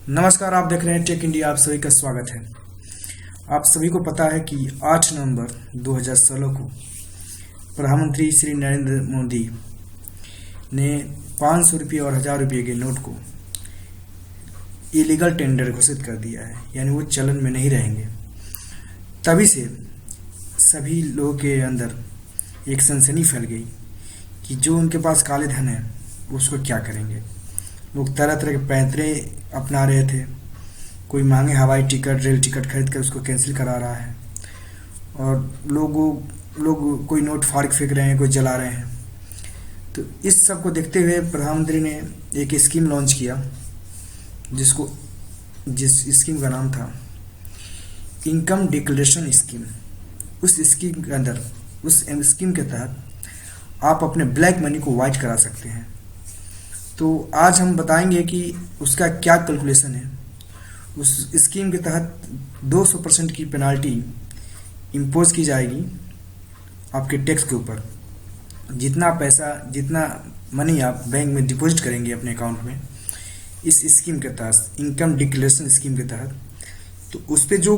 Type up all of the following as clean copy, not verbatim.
नमस्कार, आप देख रहे हैं टेक इंडिया। आप सभी का स्वागत है। आप सभी को पता है कि 8 नवंबर 2016 को प्रधानमंत्री श्री नरेंद्र मोदी ने 500 रुपये और 1000 रुपये के नोट को इलीगल टेंडर घोषित कर दिया है, यानी वो चलन में नहीं रहेंगे। तभी से सभी लोगों के अंदर एक सनसनी फैल गई कि जो उनके पास काले धन है उसको क्या करेंगे। लोग तरह तरह के पैंतरे अपना रहे थे। कोई महंगे हवाई टिकट, रेल टिकट खरीद कर उसको कैंसिल करा रहा है, और लोग कोई नोट फाड़ फेंक रहे हैं, कोई जला रहे हैं। तो इस सब को देखते हुए प्रधानमंत्री ने एक स्कीम लॉन्च किया, जिस स्कीम का नाम था इनकम डिक्लेरेशन स्कीम। उस स्कीम के अंदर, उस स्कीम के तहत आप अपने ब्लैक मनी को वाइट करा सकते हैं। तो आज हम बताएंगे कि उसका क्या कैलकुलेशन है। उस स्कीम के तहत 200% की पेनाल्टी इम्पोज की जाएगी आपके टैक्स के ऊपर। जितना पैसा, जितना मनी आप बैंक में डिपॉजिट करेंगे अपने अकाउंट में इस स्कीम के तहत, इनकम डिक्लेरेशन स्कीम के तहत, तो उस पर जो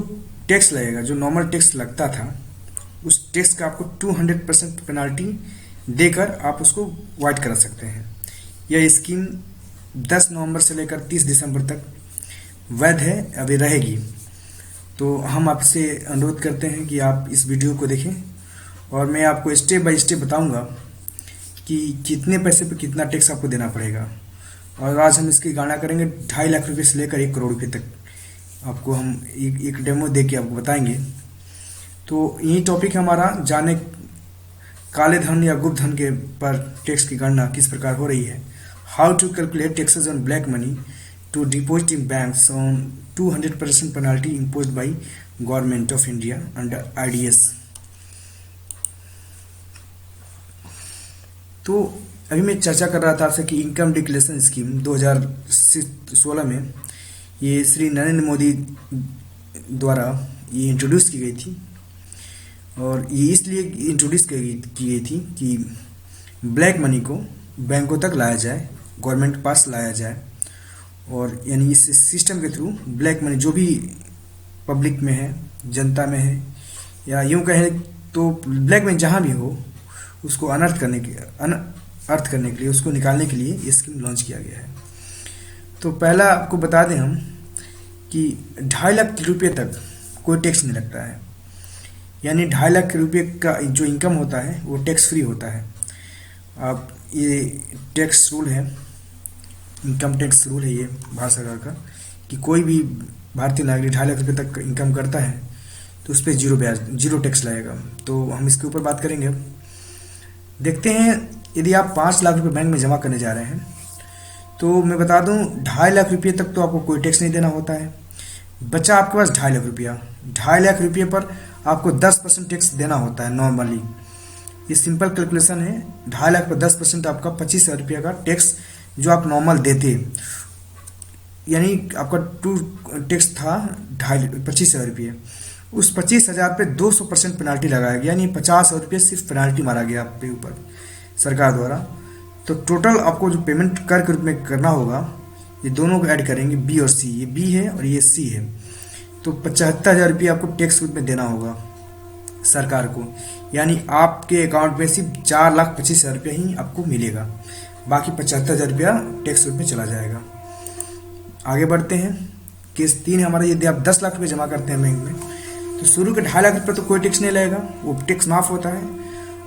टैक्स लगेगा, जो नॉर्मल टैक्स लगता था, उस टैक्स का आपको 200% पेनाल्टी देकर आप उसको वाइट करा सकते हैं। यह स्कीम 10 नवंबर से लेकर 30 दिसंबर तक वैध है, अभी रहेगी। तो हम आपसे अनुरोध करते हैं कि आप इस वीडियो को देखें, और मैं आपको स्टेप बाय स्टेप बताऊंगा कि कितने पैसे पे कितना टैक्स आपको देना पड़ेगा। और आज हम इसकी गणना करेंगे 2.5 लाख रुपये से लेकर 1 करोड़ रुपये तक। आपको हम एक डेमो दे के आपको बताएंगे। तो यही टॉपिक हमारा, जाने काले धन या गुप्त धन के पर टैक्स की गणना किस प्रकार हो रही है। How to calculate taxes on black money to deposit in banks on 200% penalty imposed by government of India under IDS। तो अभी मैं चर्चा कर रहा था आपसे कि इनकम डिक्लेरेशन स्कीम 2016 में ये श्री नरेंद्र मोदी द्वारा ये इंट्रोड्यूस की गई थी। और ये इसलिए इंट्रोड्यूस की गई थी कि ब्लैक मनी को बैंकों तक लाया जाए, गवर्नमेंट के पास लाया जाए। और यानी इस सिस्टम के थ्रू ब्लैक मनी जो भी पब्लिक में है, जनता में है, या यूँ कहें तो ब्लैक मनी जहाँ भी हो, उसको अनर्थ करने के लिए, उसको निकालने के लिए ये स्कीम लॉन्च किया गया है। तो पहला आपको बता दें हम कि 2.5 लाख रुपये तक कोई टैक्स नहीं लगता है। यानी 2.5 लाख रुपये का जो इनकम होता है वो टैक्स फ्री होता है। आप ये टैक्स रूल है, इनकम टैक्स रूल है ये भारत सरकार का, कि कोई भी भारतीय नागरिक 2.5 लाख रुपये तक इनकम करता है तो उस पर जीरो टैक्स लगेगा। तो हम इसके ऊपर बात करेंगे। देखते हैं, यदि आप 5 लाख रुपये बैंक में जमा करने जा रहे हैं तो मैं बता दूं 2.5 लाख रुपये तक तो आपको कोई टैक्स नहीं देना होता है। बचा आपके पास 2.5 लाख रुपया। 2.5 लाख रुपये पर आपको 10% टैक्स देना होता है नॉर्मली। ये सिंपल कैलकुलेशन है। 2.5 लाख पर 10% आपका 25,000 रुपये का टैक्स जो आप नॉर्मल देते, यानी आपका टैक्स था 25,000 रुपये। उस 25,000 पे 200% पेनाल्टी लगाया गया, यानी 50,000 रुपये सिर्फ पेनाल्टी मारा गया आप पे ऊपर सरकार द्वारा। तो टोटल आपको जो पेमेंट कर के रूप में करना होगा, ये दोनों को ऐड करेंगे, बी और सी। ये बी है और ये सी है। तो 75,000 रुपये आपको टैक्स रूप में देना होगा सरकार को। यानी आपके अकाउंट में सिर्फ 4,25,000 रुपया ही आपको मिलेगा, बाकी 75,000 रुपया टैक्स रूप में चला जाएगा। आगे बढ़ते हैं। केस 3 है हमारा, यदि आप 10 लाख रुपये जमा करते हैं बैंक में तो शुरू के 2.5 लाख रुपये तो कोई टैक्स नहीं लगेगा, वो टैक्स माफ होता है।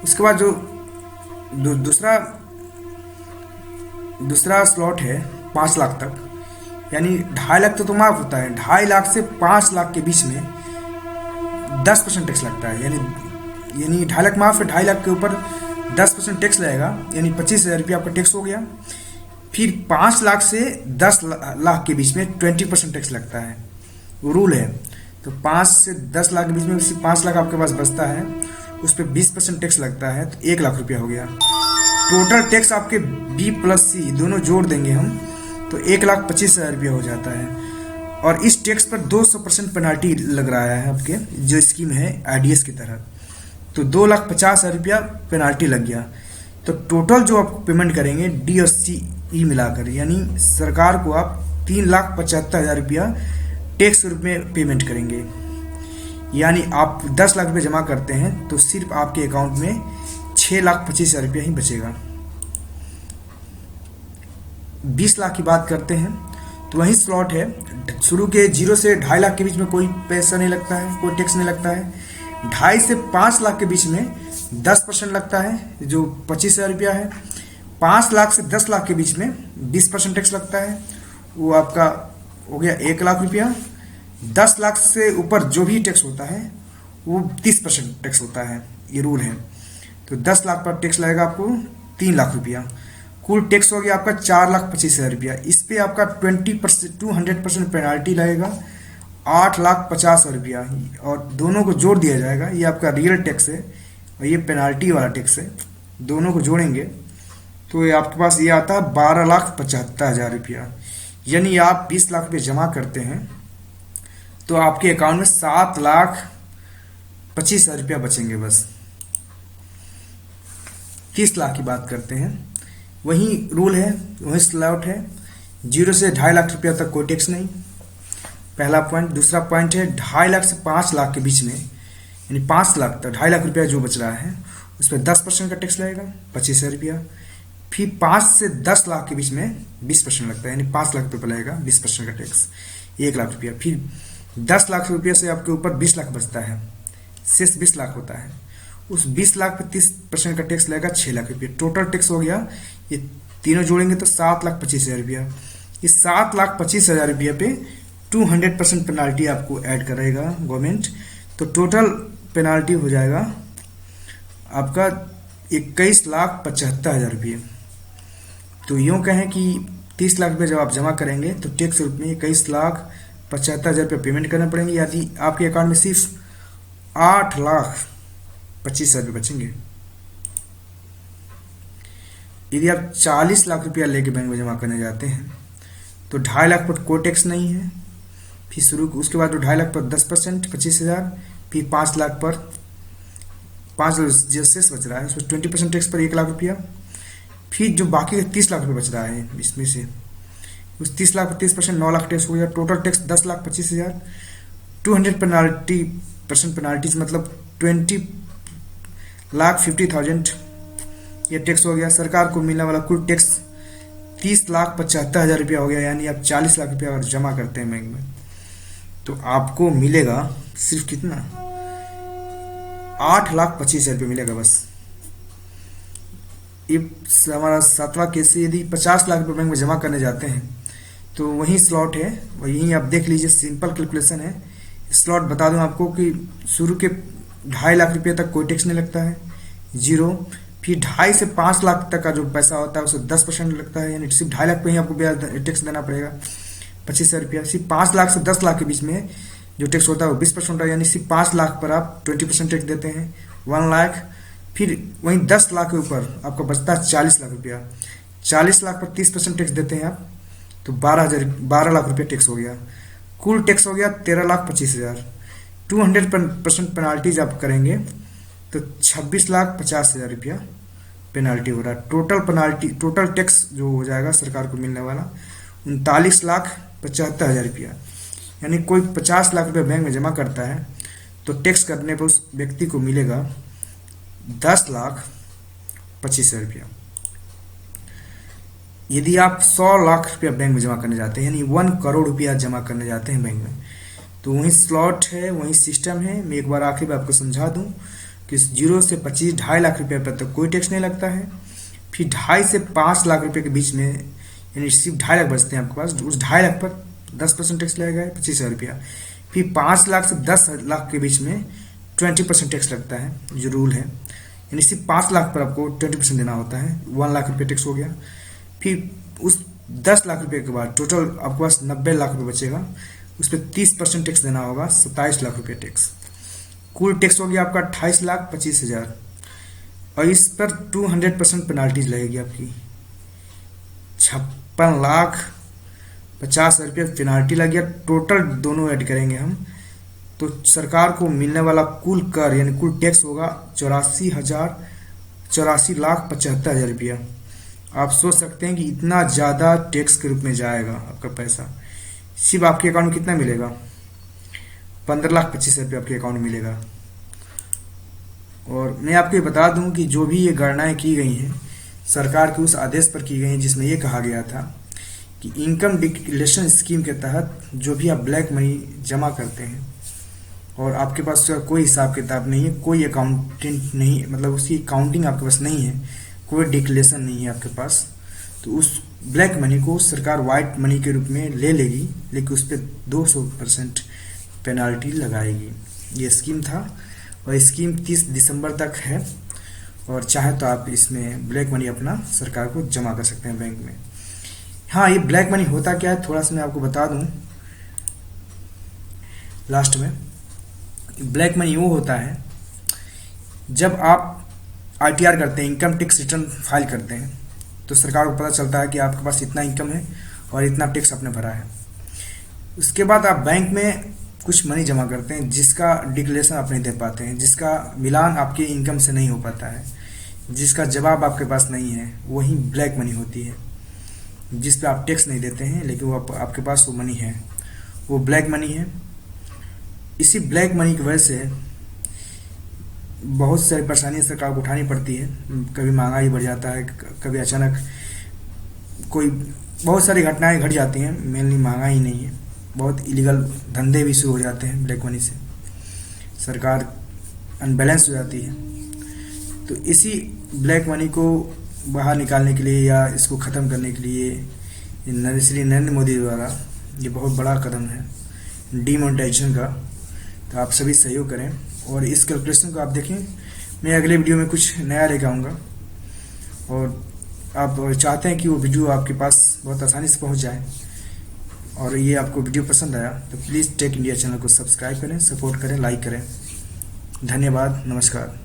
उसके बाद जो दूसरा स्लॉट है 5 लाख तक, यानी 2.5 लाख तो माफ होता है। 2.5 लाख से 5 लाख के बीच में 10% टैक्स लगता है। यानी 2.5 लाख माफ है, 2.5 लाख के ऊपर 10% टैक्स लगेगा, यानी 25,000 रुपये आपका टैक्स हो गया। फिर 5 लाख से 10 लाख के बीच में 20% टैक्स लगता है, वो रूल है। तो 5 से 10 लाख के बीच में सिर्फ 5 लाख आपके पास बचता है, उस पर 20% टैक्स लगता है, तो 1 लाख रुपया हो गया। टोटल टैक्स आपके बी प्लस सी दोनों जोड़ देंगे हम तो 1,25,000 रुपया हो जाता है। और इस टैक्स पर 200% पेनाल्टी लग रहा है आपके, जो स्कीम है IDS की तरह। तो 2,50,000 रुपया पेनाल्टी लग गया। तो टोटल जो आप पेमेंट करेंगे डी और सी ई मिलाकर, यानी सरकार को आप 3,75,000 रुपया टैक्स के रूप में पेमेंट करेंगे। यानी आप 10 लाख रुपये जमा करते हैं तो सिर्फ आपके अकाउंट में 6,25,000 रुपया ही बचेगा। 20 लाख की बात करते हैं तो वही स्लॉट है। शुरू के 0 से 2.5 लाख के बीच में कोई पैसा नहीं लगता है, कोई टैक्स नहीं लगता है। 2.5 से 5 लाख के बीच में 10% लगता है जो 25,000 रुपया है। 5 लाख से 10 लाख के बीच में 20% टैक्स लगता है, वो आपका हो गया 1 लाख रुपया। 10 लाख से ऊपर जो भी टैक्स होता है वो 30% टैक्स होता है, ये रूल है। तो 10 लाख पर टैक्स लगेगा आपको 3 लाख रुपया। कुल टैक्स हो गया आपका 4,25,000 रुपया। इस पे आपका 200% पेनाल्टी लगेगा 8,50,000 रुपया, और दोनों को जोड़ दिया जाएगा। ये आपका रियल टैक्स है और ये पेनाल्टी वाला टैक्स है, दोनों को जोड़ेंगे तो ये आपके पास ये आता है 12,75,000 रुपया। यानी आप 20 लाख रुपये जमा करते हैं तो आपके अकाउंट में 7,25,000 रुपया बचेंगे बस। 30 लाख की बात करते हैं, वही रूल है, वही स्लॉट है। 0 से 2.5 लाख रुपया तक कोई टैक्स नहीं, पहला पॉइंट। दूसरा पॉइंट है 2.5 लाख से 5 लाख के बीच में, यानी 5 लाख तक 2.5 लाख रुपया जो बच रहा है उस पर 10% का टैक्स लगेगा 25,000 रुपया। फिर 5 से 10 लाख के बीच में 20% लगता है, यानी 5 लाख रुपये पर लगेगा 20% का टैक्स 1 लाख रुपया। फिर 10 लाख रुपये से आपके ऊपर 20 लाख बचता है, शेष 20 लाख होता है। उस 20 लाख पे 30% का टैक्स लगेगा 6 लाख रुपये। टोटल टैक्स हो गया, ये तीनों जोड़ेंगे तो 7,25,000 रुपया। इस 7,25,000 रुपये पे 200% पेनाल्टी आपको ऐड करेगा गवर्नमेंट, तो टोटल पेनाल्टी हो जाएगा आपका 21,75,000 रुपये। तो यूँ कहें कि 30 लाख रुपये जब आप जमा करेंगे तो टैक्स रूप में 21,75,000 रुपये पेमेंट करना पड़ेंगे। यदि आपके अकाउंट में सिर्फ 8,25,000 रुपये बचेंगे। यदि आप 40 लाख रुपया लेके बैंक में जमा करने जाते हैं तो 2.5 लाख पर कोई टैक्स नहीं है। फिर उसके बाद 2.5 लाख पर 10% 25,000, फिर 5 लाख पर 5 जो शेष बच रहा है उसमें 20% टैक्स पर 1 लाख रुपया। फिर जो बाकी 30 लाख रुपये बच रहा है इसमें से उस 30 लाख पर 30% 9 लाख टैक्स हो गया। Total tax 10,25,000। 200% पेनाल्टीज मतलब 20,50,000 ये टैक्स हो गया। सरकार को मिलने वाला कुल टैक्स 30,75,000 रुपया हो गया। यानी आप 40 लाख रुपया अगर जमा करते हैं बैंक में तो आपको मिलेगा सिर्फ कितना, 8,25,000 रुपये मिलेगा बस। ये हमारा 7वां केस है। यदि 50 लाख रुपये बैंक में जमा करने जाते हैं तो वही स्लॉट है, वही आप देख लीजिए, सिंपल कैलकुलेशन है। स्लॉट बता दूं आपको कि शुरू के 2.5 लाख रुपये तक कोई टैक्स नहीं लगता है, 0। फिर 2.5 से 5 लाख तक का जो पैसा होता है उसे 10% लगता है, यानी सिर्फ 2.5 लाख पे ही आपको ब्याज टैक्स देना पड़ेगा 25,000 रुपया। सिर्फ 5 लाख से 10 लाख के बीच में जो टैक्स होता है वो 20% होता है, यानी सिर्फ 5 लाख पर आप 20% टैक्स देते हैं 1 लाख। फिर वहीं 10 लाख के ऊपर आपका बचता है 40 लाख रुपया। 40 लाख पर 30% टैक्स देते हैं आप, तो 12 लाख रुपया टैक्स हो गया। कुल टैक्स हो गया 13,25,000। 200% पेनाल्टीज आप करेंगे तो 26,50,000 रुपया पेनाल्टी हो रहा है। टोटल टैक्स जो हो जाएगा सरकार को मिलने वाला 39,75,000 रुपया। यानी कोई 50 लाख रुपया बैंक में जमा करता है तो टैक्स करने पर उस व्यक्ति को मिलेगा 10,25,000 रुपया। यदि आप 100 लाख रुपया बैंक में जमा करने जाते हैं, यानी 1 करोड़ रुपया जमा करने जाते हैं बैंक में, तो वही स्लॉट है, वही सिस्टम है। मैं एक बार आखिर में आपको समझा दूं कि 0 से 25 2.5 लाख रुपये पर तक कोई टैक्स नहीं लगता है। फिर 2.5 से 5 लाख रुपये के बीच में, यानी सिर्फ 2.5 लाख बचते हैं आपके पास, उस 2.5 लाख पर 10% टैक्स लगेगा 25,000 रुपया। फिर 5 लाख से 10 लाख के बीच में 20% टैक्स लगता है, जो रूल है, यानी सिर्फ 5 लाख पर आपको 20% देना होता है, 1 लाख रुपये टैक्स हो गया। फिर उस 10 लाख रुपये के बाद टोटल आपके पास 90 लाख रुपये बचेगा, उस पर 30% टैक्स देना होगा, 27 लाख रुपये टैक्स। कुल टैक्स हो गया आपका 28,25,000, और इस पर 200% पेनाल्टीज लगेगी आपकी 56,50,000 रुपये पेनाल्टी लग गया। टोटल दोनों ऐड करेंगे हम तो सरकार को मिलने वाला कुल कर यानी कुल टैक्स होगा 84,75,000 रुपया। आप सोच सकते हैं कि इतना ज़्यादा टैक्स के रूप में जाएगा आपका पैसा। सिर्फ आपके अकाउंट में कितना मिलेगा, 15,25,000 रुपये आपके अकाउंट में मिलेगा। और मैं आपको ये बता दूं कि जो भी ये गणनाएं की गई हैं सरकार के उस आदेश पर की गई हैं जिसमें ये कहा गया था कि इनकम डिक्लेरेशन स्कीम के तहत जो भी आप ब्लैक मनी जमा करते हैं और आपके पास उसका कोई हिसाब किताब नहीं है, कोई अकाउंटेंट नहीं, मतलब उसकी काउंटिंग आपके पास नहीं है, कोई डिक्लेरेशन नहीं है आपके पास, तो उस ब्लैक मनी को सरकार वाइट मनी के रूप में ले लेगी, लेकिन उस पर 200% पेनाल्टी लगाएगी। ये स्कीम था और स्कीम 30 दिसंबर तक है और चाहे तो आप इसमें ब्लैक मनी अपना सरकार को जमा कर सकते हैं बैंक में। हाँ, ये ब्लैक मनी होता क्या है थोड़ा सा मैं आपको बता दूं लास्ट में। ब्लैक मनी वो होता है जब आप आईटीआर करते हैं, इनकम टैक्स रिटर्न फाइल करते हैं, तो सरकार को पता चलता है कि आपके पास इतना इनकम है और इतना टैक्स आपने भरा है। उसके बाद आप बैंक में कुछ मनी जमा करते हैं जिसका डिक्लेरेशन आप नहीं दे पाते हैं, जिसका मिलान आपके इनकम से नहीं हो पाता है, जिसका जवाब आपके पास नहीं है, वही ब्लैक मनी होती है, जिस पे आप टैक्स नहीं देते हैं लेकिन वो आपके पास वो मनी है, वो ब्लैक मनी है। इसी ब्लैक मनी की वजह से बहुत सारी परेशानियां सरकार को उठानी पड़ती है। कभी महंगाई बढ़ जाता है, कभी अचानक कोई बहुत सारी घटनाएं घट जाती हैं, मेनली महंगाई नहीं है, बहुत इलीगल धंधे भी शुरू हो जाते हैं ब्लैक मनी से, सरकार अनबैलेंस हो जाती है। तो इसी ब्लैक मनी को बाहर निकालने के लिए या इसको ख़त्म करने के लिए श्री नरेंद्र मोदी द्वारा ये बहुत बड़ा कदम है डीमोनेटाइजेशन का। तो आप सभी सहयोग करें और इस कैलकुलेशन को आप देखें। मैं अगले वीडियो में कुछ नया लेकर आऊँगा और आप चाहते हैं कि वो वीडियो आपके पास बहुत आसानी से पहुँच जाए और ये आपको वीडियो पसंद आया तो प्लीज़ टेक इंडिया चैनल को सब्सक्राइब करें, सपोर्ट करें, लाइक करें। धन्यवाद, नमस्कार।